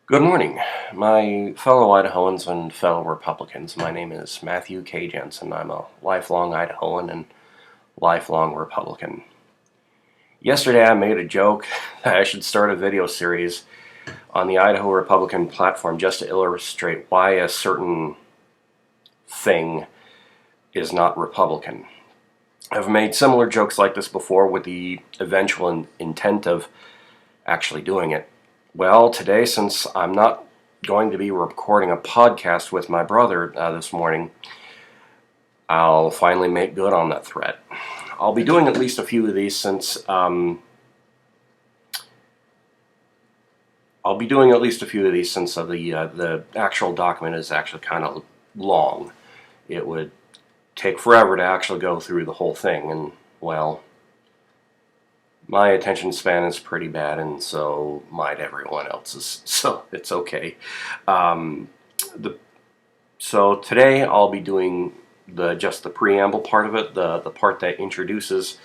Good morning, my fellow Idahoans and fellow Republicans. My name is Matthew K. Jensen. I'm a lifelong Idahoan and lifelong Republican. Yesterday I made a joke that I should start a video series on the Idaho Republican Platform just to illustrate why a certain thing is not Republican. I've made similar jokes like this before with the eventual intent of actually doing it. Well, today, since I'm not going to be recording a podcast with my brother this morning, I'll finally make good on that threat. I'll be doing at least a few of these since the actual document is actually kind of long. It would take forever to actually go through the whole thing, and well, my attention span is pretty bad, and so might everyone else's. So it's okay. So today I'll be doing just the preamble part of it, the part that introduces,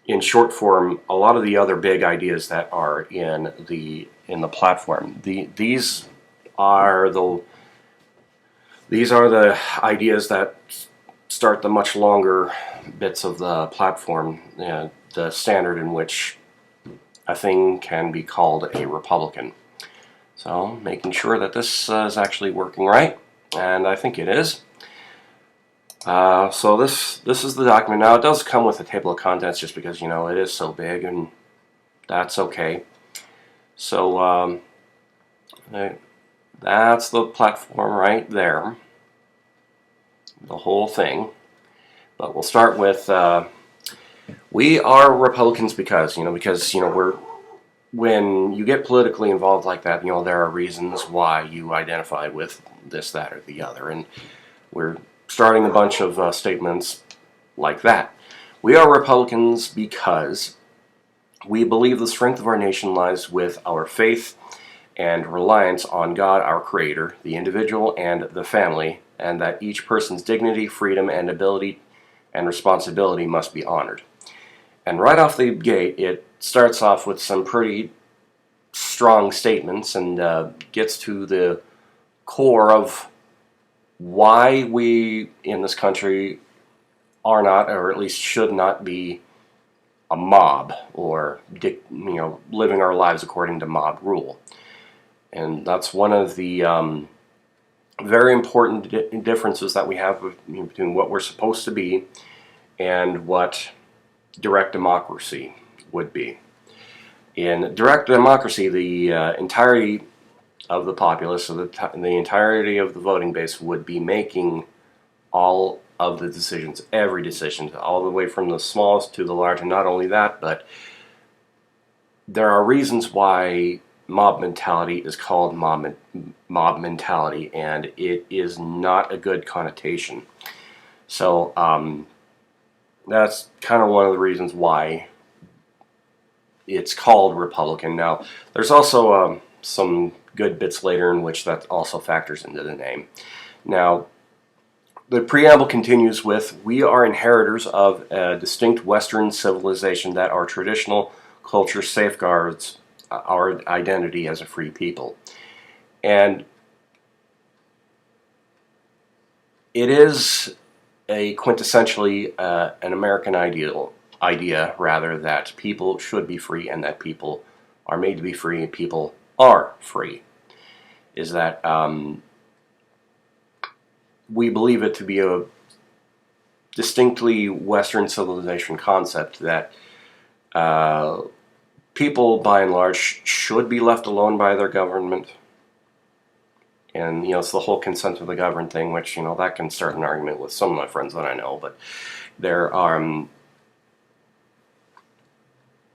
in short form, a lot of the other big ideas that are in the platform. These are the ideas that start the much longer bits of the platform. The standard in which a thing can be called a Republican. So making sure that this is actually working right, and I think it is. So this is the document. Now it does come with a table of contents just because it is so big, and that's okay. So that's the platform right there, the whole thing. But we'll start with we are Republicans because we're, when you get politically involved like that, there are reasons why you identify with this, that, or the other, and we're starting a bunch of statements like that. We are Republicans because we believe the strength of our nation lies with our faith and reliance on God, our Creator, the individual, and the family, and that each person's dignity, freedom, and ability and responsibility must be honored. And right off the gate, it starts off with some pretty strong statements and gets to the core of why we in this country are not, or at least should not be, a mob, or living our lives according to mob rule. And that's one of the very important differences that we have between what we're supposed to be and what direct democracy would be. In direct democracy, the entirety of the populace, so the entirety of the voting base, would be making all of the decisions, every decision, all the way from the smallest to the large. And not only that, but there are reasons why mob mentality is called mob mentality, and it is not a good connotation. So that's kind of one of the reasons why it's called Republican. Now, there's also some good bits later in which that also factors into the name. Now, the preamble continues with, we are inheritors of a distinct Western civilization that our traditional culture safeguards our identity as a free people. And it is a quintessentially an American idea rather, that people should be free and that people are made to be free and people are free. Is that we believe it to be a distinctly Western civilization concept that people, by and large, should be left alone by their government. And, it's the whole consent of the governed thing, which, that can start an argument with some of my friends that I know. But there are,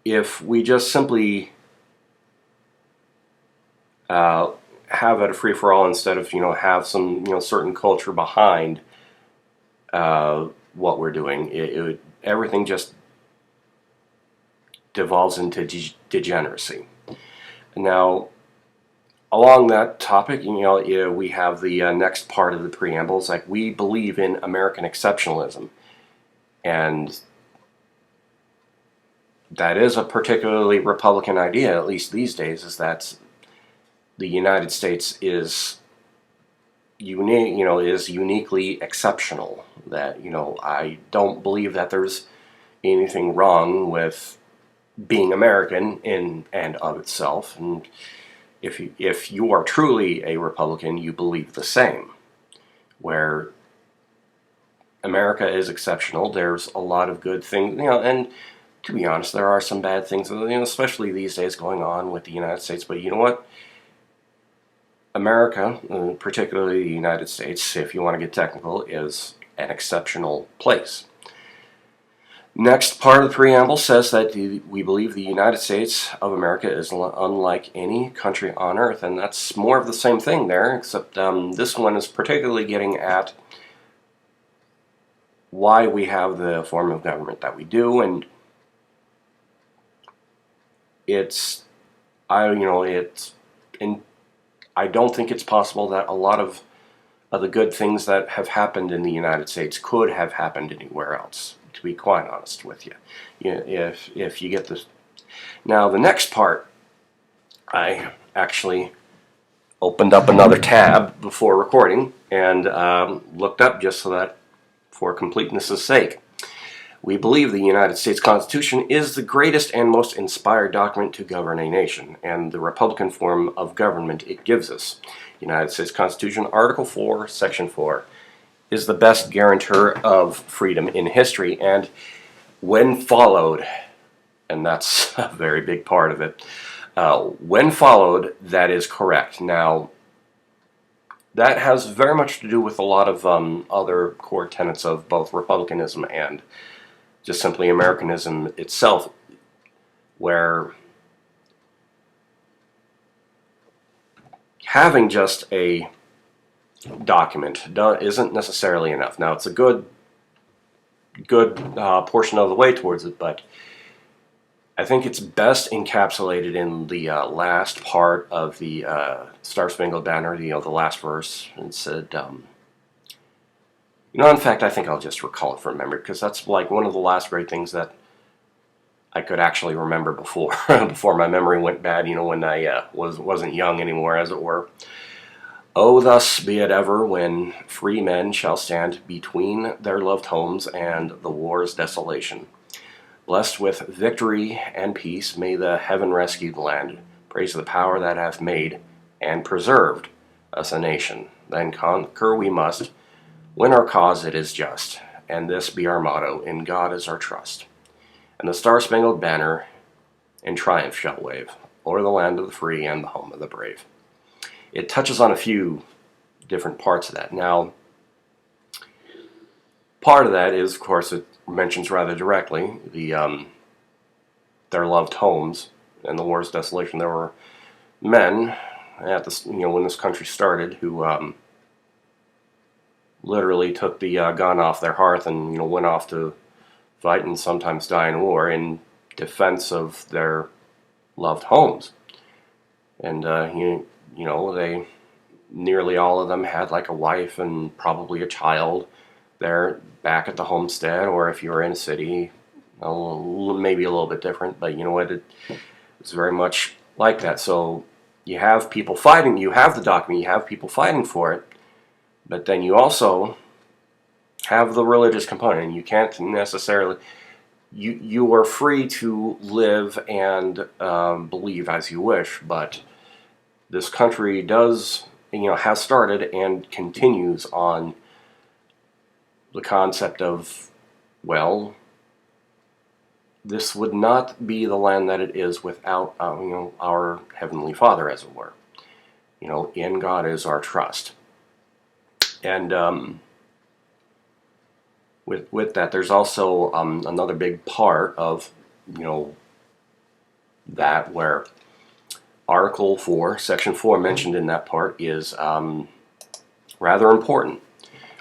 if we just simply have it a free-for-all instead of, have some, certain culture behind what we're doing, everything just devolves into degeneracy. Now, along that topic, we have the next part of the preamble. It's like, we believe in American exceptionalism, and that is a particularly Republican idea, at least these days, is that the United States is unique, is uniquely exceptional. That, I don't believe that there's anything wrong with being American in and of itself. And if you are truly a Republican, you believe the same. Where America is exceptional, there's a lot of good things, and to be honest, there are some bad things, especially these days going on with the United States. But you know what? America, particularly the United States, if you want to get technical, is an exceptional place. Next part of the preamble says that we believe the United States of America is unlike any country on earth, and that's more of the same thing there, except this one is particularly getting at why we have the form of government that we do, and I don't think it's possible that a lot of the good things that have happened in the United States could have happened anywhere else, to be quite honest with you. If you get this. Now, the next part, I actually opened up another tab before recording and looked up just so that, for completeness' sake. We believe the United States Constitution is the greatest and most inspired document to govern a nation, and the Republican form of government it gives us. United States Constitution, Article 4, Section 4, is the best guarantor of freedom in history, and when followed, and that's a very big part of it, when followed, that is correct. Now, that has very much to do with a lot of other core tenets of both republicanism and just simply Americanism itself, where having just a document isn't necessarily enough. Now, it's a good portion of the way towards it, but I think it's best encapsulated in the last part of the Star Spangled Banner, the last verse. It said, in fact, I think I'll just recall it from memory, because that's like one of the last great things that I could actually remember before before my memory went bad, when I wasn't young anymore, as it were. Oh, thus be it ever when free men shall stand between their loved homes and the war's desolation. Blessed with victory and peace, may the heaven-rescued land praise the power that hath made and preserved us a nation. Then conquer we must, when our cause it is just, and this be our motto, in God is our trust. And the Star-Spangled Banner in triumph shall wave o'er the land of the free and the home of the brave. It touches on a few different parts of that. Now, part of that is, of course, it mentions rather directly their loved homes and the war's desolation. There were men at this, when this country started, who literally took the gun off their hearth and went off to fight and sometimes die in war in defense of their loved homes. And they nearly all of them had like a wife and probably a child there back at the homestead, or if you were in a city, maybe a little bit different, but it's very much like that. So you have people fighting, you have the document, you have people fighting for it, but then you also have the religious component, and you can't necessarily, you are free to live and believe as you wish, but this country does, has started and continues on the concept of, well, this would not be the land that it is without, our Heavenly Father, as it were. In God is our trust. And with that, there's also another big part of, that where Article 4, Section 4 mentioned in that part is rather important.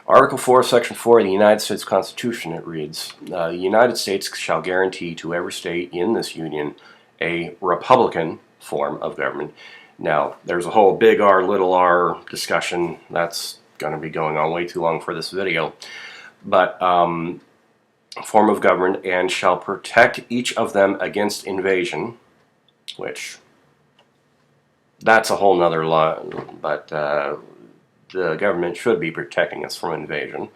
Article 4, Section 4 of the United States Constitution, it reads, the United States shall guarantee to every state in this union a Republican form of government. Now, there's a whole big R, little r discussion that's going to be going on way too long for this video. But form of government, and shall protect each of them against invasion, which that's a whole nother law, but the government should be protecting us from invasion.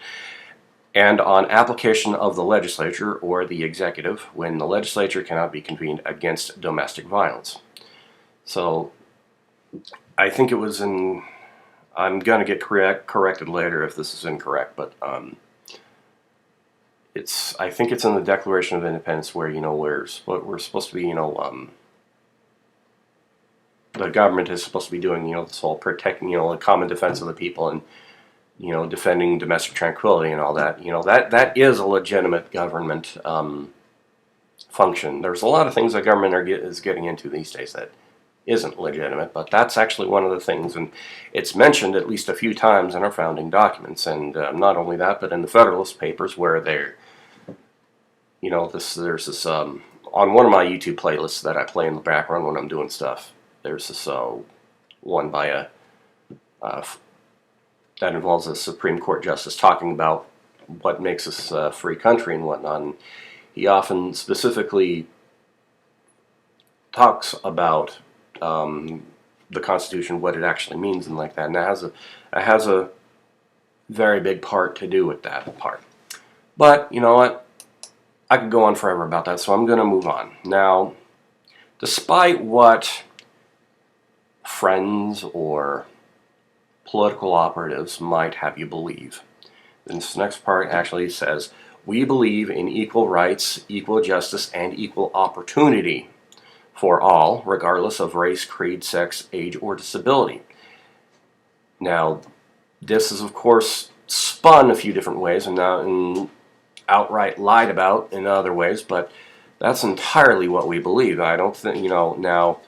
And on application of the legislature or the executive when the legislature cannot be convened against domestic violence. So I think it was in, I'm going to get corrected later if this is incorrect, but I think it's in the Declaration of Independence where, we're supposed to be, the government is supposed to be doing, this whole protecting, a common defense of the people and, defending domestic tranquility and all that. That is a legitimate government function. There's a lot of things that government is getting into these days that isn't legitimate, but that's actually one of the things, and it's mentioned at least a few times in our founding documents, and not only that, but in the Federalist Papers where they're, there's this, on one of my YouTube playlists that I play in the background when I'm doing stuff, there's this one by that involves a Supreme Court justice talking about what makes us a free country and whatnot. And he often specifically talks about the Constitution, what it actually means, and like that. And it has a very big part to do with that part. But you know what? I could go on forever about that, so I'm going to move on. Now, despite what friends or political operatives might have you believe, this next part actually says, we believe in equal rights, equal justice, and equal opportunity for all, regardless of race, creed, sex, age, or disability. Now, this is, of course, spun a few different ways and outright lied about in other ways, but that's entirely what we believe. I don't think, now,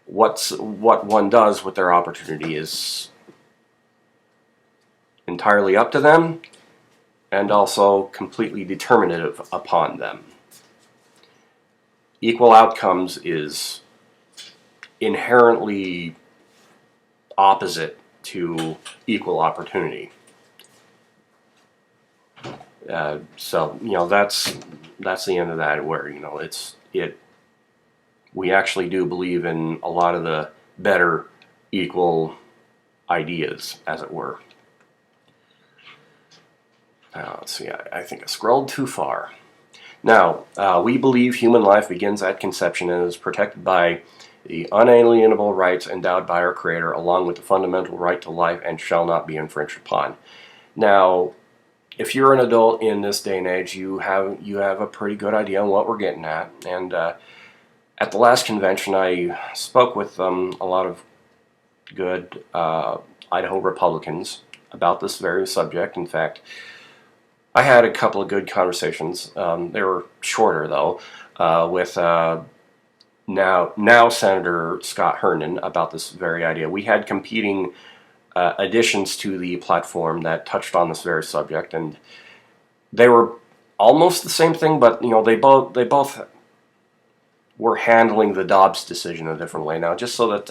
what one does with their opportunity is entirely up to them and also completely determinative upon them. Equal outcomes is inherently opposite to equal opportunity. So that's the end of that. Where we actually do believe in a lot of the better equal ideas, as it were. Let's see. I think I scrolled too far. Now, we believe human life begins at conception and is protected by the unalienable rights endowed by our Creator, along with the fundamental right to life, and shall not be infringed upon. Now, if you're an adult in this day and age, you have a pretty good idea on what we're getting at. And at the last convention, I spoke with a lot of good Idaho Republicans about this very subject. In fact, I had a couple of good conversations. They were shorter, though, with now Senator Scott Herndon about this very idea. We had competing additions to the platform that touched on this very subject, and they were almost the same thing, but they both were handling the Dobbs decision a different way. Now, just so that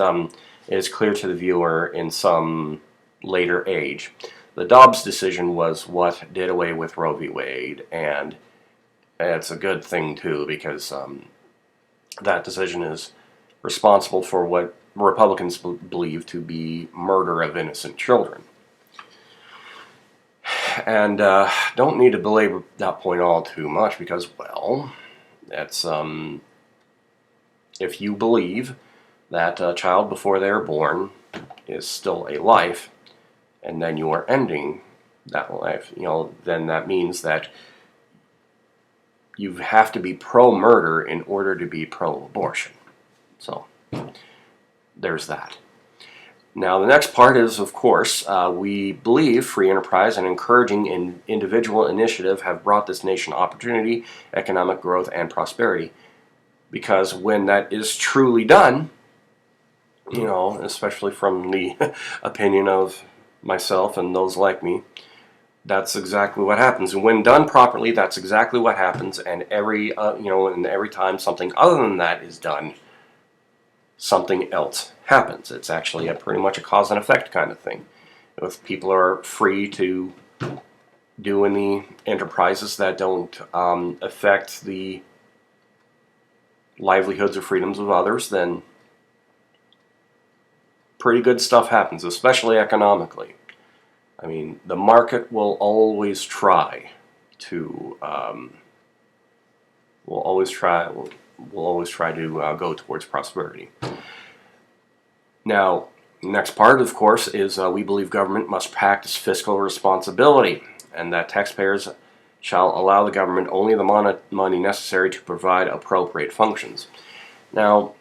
it is clear to the viewer in some later age, the Dobbs decision was what did away with Roe v. Wade, and it's a good thing too, because that decision is responsible for what Republicans believe to be murder of innocent children. And don't need to belabor that point all too much, because, well, that's if you believe that a child before they're born is still a life, and then you are ending that life, then that means that you have to be pro-murder in order to be pro-abortion. So, there's that. Now, the next part is, of course, we believe free enterprise and encouraging individual initiative have brought this nation opportunity, economic growth, and prosperity. Because when that is truly done, especially from the opinion of myself and those like me, that's exactly what happens. And when done properly, that's exactly what happens. And every time something other than that is done, something else happens. It's actually pretty much a cause and effect kind of thing. If people are free to do any enterprises that don't affect the livelihoods or freedoms of others, then pretty good stuff happens, especially economically. I mean, the market will always try to will always try to go towards prosperity. Now, next part, of course, is we believe government must practice fiscal responsibility, and that taxpayers shall allow the government only the money necessary to provide appropriate functions. Now,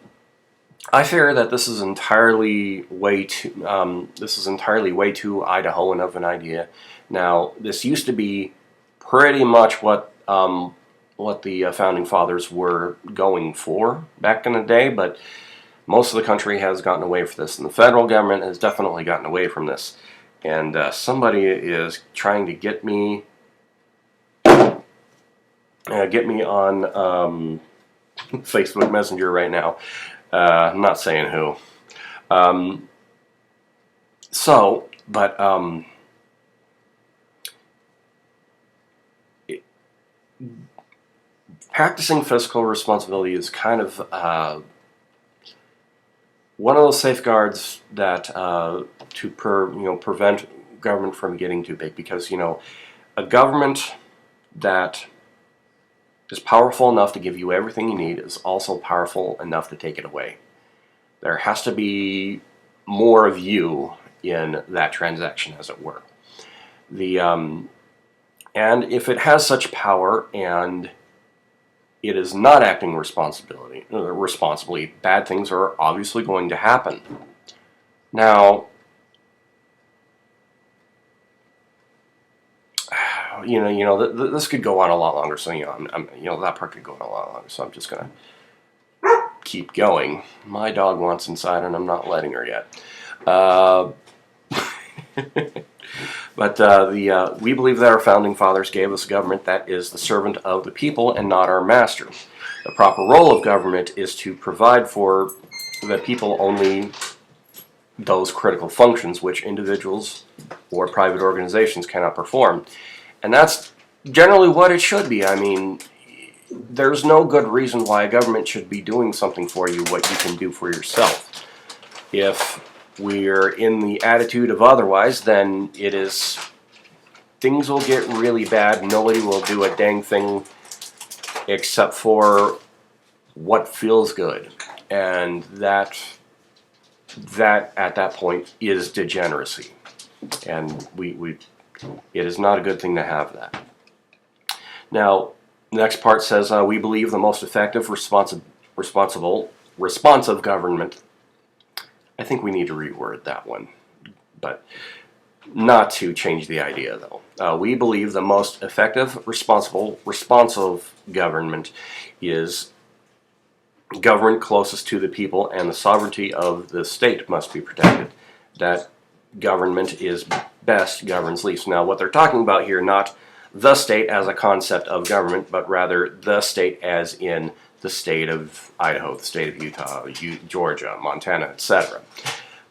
I fear that this is entirely way too Idahoan of an idea. Now, this used to be pretty much what the founding fathers were going for back in the day, but most of the country has gotten away from this, and the federal government has definitely gotten away from this. And somebody is trying to get me on Facebook Messenger right now. I'm not saying who. Practicing fiscal responsibility is kind of one of those safeguards that to prevent government from getting too big, because a government that is powerful enough to give you everything you need is also powerful enough to take it away. There has to be more of you in that transaction, as it were. And if it has such power and it is not acting responsibly, bad things are obviously going to happen. Now, this could go on a lot longer. So that part could go on a lot longer. So I'm just gonna keep going. My dog wants inside, and I'm not letting her yet. We believe that our founding fathers gave us a government that is the servant of the people and not our master. The proper role of government is to provide for the people only those critical functions which individuals or private organizations cannot perform. And that's generally what it should be. I mean, there's no good reason why a government should be doing something for you what you can do for yourself. If we're in the attitude of otherwise, then things will get really bad. Nobody will do a dang thing except for what feels good. And that at that point is degeneracy. And it is not a good thing to have that. Now, the next part says, we believe the most effective, responsive government. I think we need to reword that one, but not to change the idea, though. We believe the most effective, responsive government is government closest to the people, and the sovereignty of the state must be protected. That government is best governs least. Now, what they're talking about here, not the state as a concept of government, but rather the state as in the state of Idaho, the state of Utah, Georgia, Montana, etc.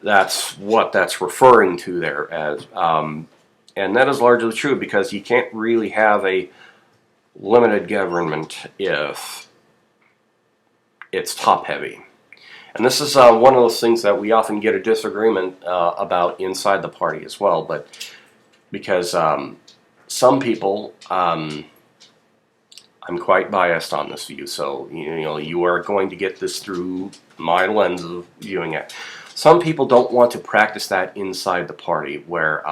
That's what that's referring to there as. And that is largely true, because you can't really have a limited government if it's top-heavy. And this is one of those things that we often get a disagreement about inside the party as well, but because some people, I'm quite biased on this view, so you are going to get this through my lens of viewing it. Some people don't want to practice that inside the party, where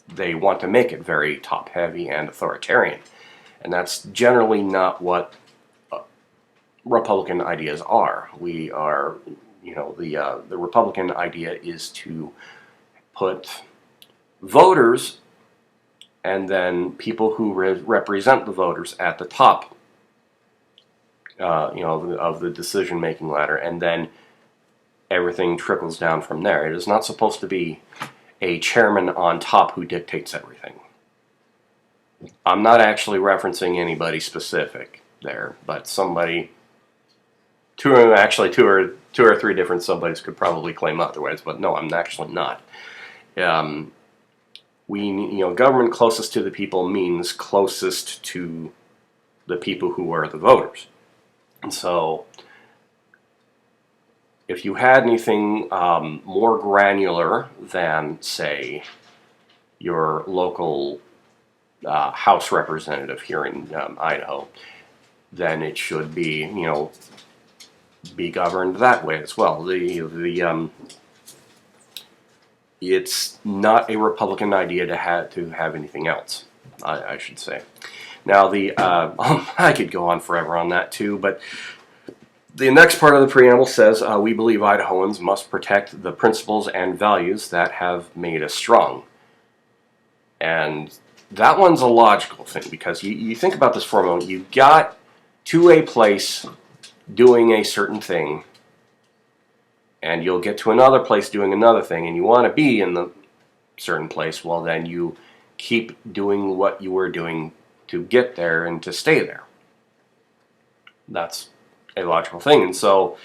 they want to make it very top-heavy and authoritarian, and that's generally not what Republican ideas are. We are, the Republican idea is to put voters and then people who represent the voters at the top, of the decision-making ladder, and then everything trickles down from there. It is not supposed to be a chairman on top who dictates everything. I'm not actually referencing anybody specific there, but somebody, two or three different somebodies could probably claim otherwise, but no, I'm actually not. Government closest to the people means closest to the people who are the voters. And so if you had anything more granular than, say, your local House representative here in Idaho, then it should be, be governed that way as well. It's not a Republican idea to have anything else, I should say. Now, I could go on forever on that too, but the next part of the preamble says, we believe Idahoans must protect the principles and values that have made us strong. And that one's a logical thing, because you think about this for a moment. You got to a place doing a certain thing, and you'll get to another place doing another thing, and you want to be in the certain place. Well, then you keep doing what you were doing to get there and to stay there. That's a logical thing. And so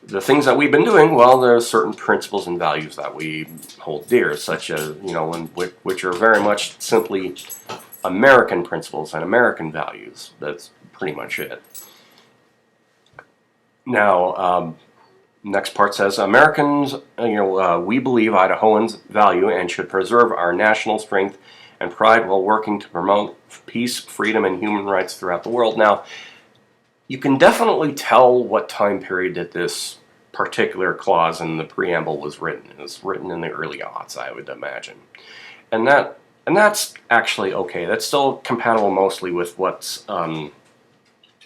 the things that we've been doing, well, there are certain principles and values that we hold dear, such as, which are very much simply American principles and American values. That's pretty much it. Now, next part says, Americans, we believe Idahoans value and should preserve our national strength and pride while working to promote peace, freedom, and human rights throughout the world. Now, you can definitely tell what time period that this particular clause in the preamble was written. It was written in the early aughts, I would imagine. And that's actually okay. That's still compatible mostly with what the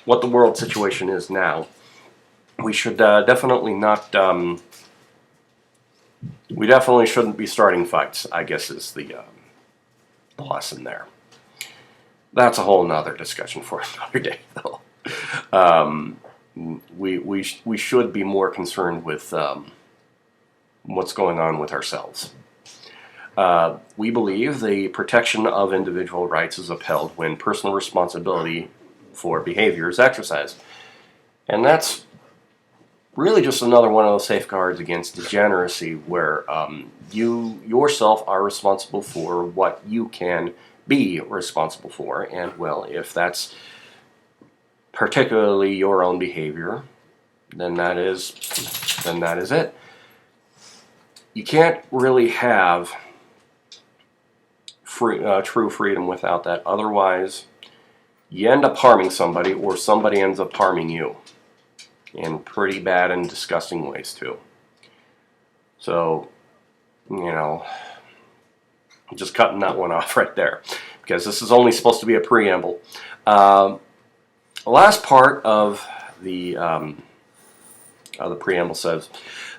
world situation is now. We should definitely not. We definitely shouldn't be starting fights, I guess, is the lesson there. That's a whole nother discussion for another day, though. We should be more concerned with what's going on with ourselves. We believe the protection of individual rights is upheld when personal responsibility for behavior is exercised. And that's really just another one of those safeguards against degeneracy, where you yourself are responsible for what you can be responsible for. And, well, if that's particularly your own behavior, then that is it. You can't really have true freedom without that. Otherwise, you end up harming somebody, or somebody ends up harming you in pretty bad and disgusting ways too. So, just cutting that one off right there, because this is only supposed to be a preamble. The last part of the preamble says,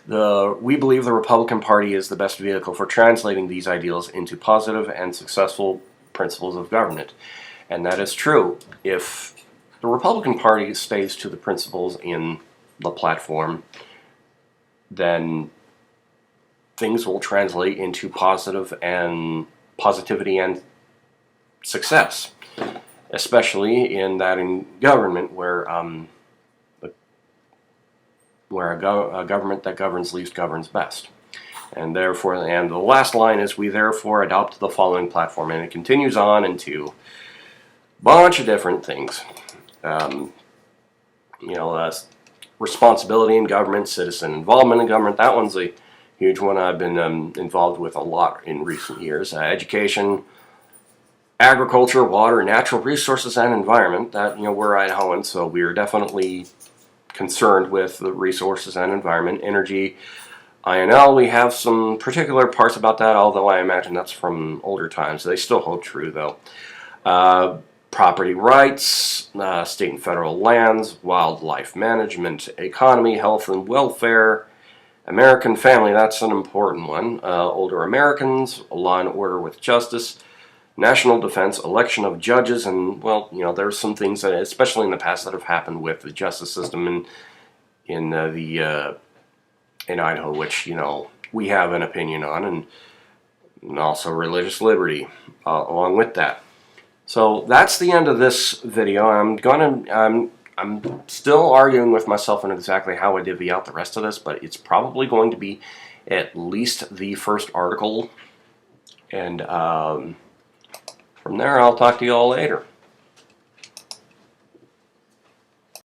we believe the Republican Party is the best vehicle for translating these ideals into positive and successful principles of government. And that is true. If the Republican Party stays to the principles in the platform, then things will translate into positivity and success, especially in government where a government that governs least governs best. And therefore, and the last line is, we therefore adopt the following platform, and it continues on into a bunch of different things. Responsibility in government, citizen involvement in government. That one's a huge one I've been involved with a lot in recent years. Education, agriculture, water, natural resources, and environment. That, we're Idahoans, so we're definitely concerned with the resources and environment. Energy, INL, we have some particular parts about that, although I imagine that's from older times. They still hold true, though. Property rights, state and federal lands, wildlife management, economy, health and welfare, American family, that's an important one. Older Americans, law and order with justice, national defense, election of judges, and, well, there's some things that, especially in the past, that have happened with the justice system in Idaho, which, we have an opinion on, and also religious liberty along with that. So that's the end of this video. I'm still arguing with myself on exactly how I divvy out the rest of this, but it's probably going to be at least the first article, and from there I'll talk to you all later.